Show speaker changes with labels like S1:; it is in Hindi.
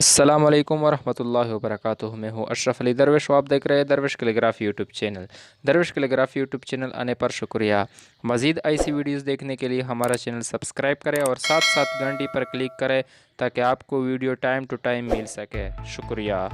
S1: अस्सलाम वालेकुम वरहमतुल्लाहि वबरकातुहू। मैं हूँ अशरफ अली दरवेश। आप देख रहे हैं दरवेश कैलीग्राफी यूट्यूब चैनल। दरवेश कैलीग्राफी यूट्यूब चैनल आने पर शुक्रिया। मज़ीद ऐसी वीडियोस देखने के लिए हमारा चैनल सब्सक्राइब करें और साथ साथ घंटी पर क्लिक करें ताकि आपको वीडियो टाइम टू टाइम मिल सके। शुक्रिया।